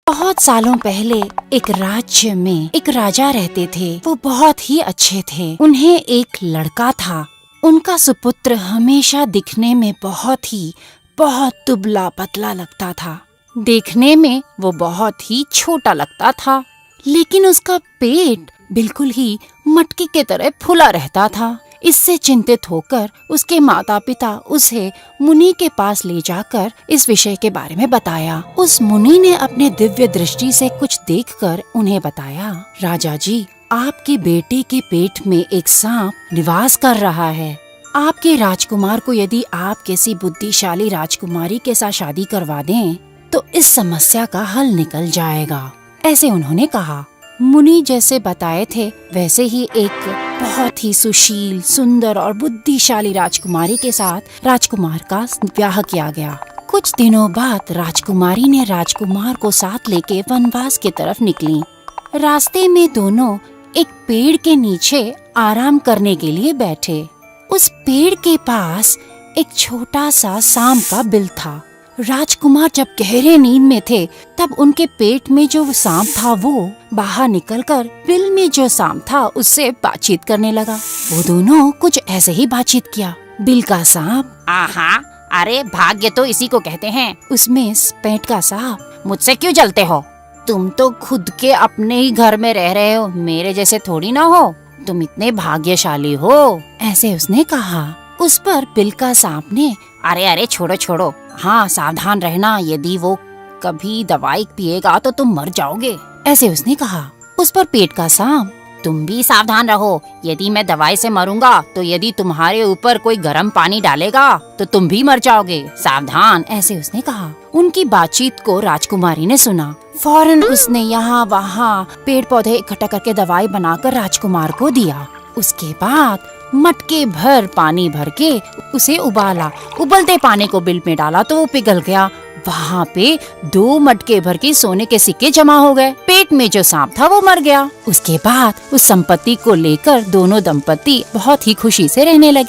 बहुत सालों पहले एक राज्य में एक राजा रहते थे। वो बहुत ही अच्छे थे। उन्हें एक लड़का था। उनका सुपुत्र हमेशा दिखने में बहुत दुबला पतला लगता था। देखने में वो बहुत ही छोटा लगता था, लेकिन उसका पेट बिल्कुल ही मटकी की तरह फूला रहता था। इससे चिंतित होकर उसके माता पिता उसे मुनि के पास ले जाकर इस विषय के बारे में बताया। उस मुनि ने अपने दिव्य दृष्टि से कुछ देखकर उन्हें बताया, राजा जी, आपके बेटे के पेट में एक सांप निवास कर रहा है। आपके राजकुमार को यदि आप किसी बुद्धिशाली राजकुमारी के साथ शादी करवा दें तो इस समस्या का हल निकल जाएगा। ऐसे उन्होंने कहा। मुनि जैसे बताए थे वैसे ही एक बहुत ही सुशील, सुंदर और बुद्धिशाली राजकुमारी के साथ राजकुमार का ब्याह किया गया। कुछ दिनों बाद राजकुमारी ने राजकुमार को साथ लेके वनवास की तरफ निकली। रास्ते में दोनों एक पेड़ के नीचे आराम करने के लिए बैठे। उस पेड़ के पास एक छोटा सा सांप का बिल था। राजकुमार जब गहरे नींद में थे तब उनके पेट में जो सांप था वो बाहर निकलकर बिल में जो सांप था उससे बातचीत करने लगा। वो दोनों कुछ ऐसे ही बातचीत किया। बिल का सांप, आहा, अरे भाग्य तो इसी को कहते हैं। उसमें पेट का सांप, मुझसे क्यों जलते हो? तुम तो खुद के अपने ही घर में रह रहे हो, मेरे जैसे थोड़ी ना हो। तुम इतने भाग्यशाली हो, ऐसे उसने कहा। उस पर बिल का सांप ने, अरे छोड़ो, हाँ सावधान रहना, यदि वो कभी दवाई पिएगा तो तुम मर जाओगे, ऐसे उसने कहा। उस पर पेट का सांप, तुम भी सावधान रहो, यदि मैं दवाई से मरूंगा तो यदि तुम्हारे ऊपर कोई गर्म पानी डालेगा तो तुम भी मर जाओगे, सावधान, ऐसे उसने कहा। उनकी बातचीत को राजकुमारी ने सुना। फौरन उसने यहाँ वहाँ पेड़ पौधे इकट्ठा करके दवाई बनाकर राजकुमार को दिया। उसके बाद मटके भर पानी भर के उसे उबाला। उबलते पानी को बिल में डाला तो वो पिघल गया। वहाँ पे 2 मटके भर के सोने के सिक्के जमा हो गए। पेट में जो सांप था वो मर गया। उसके बाद उस संपत्ति को लेकर दोनों दंपति बहुत ही खुशी से रहने लगे।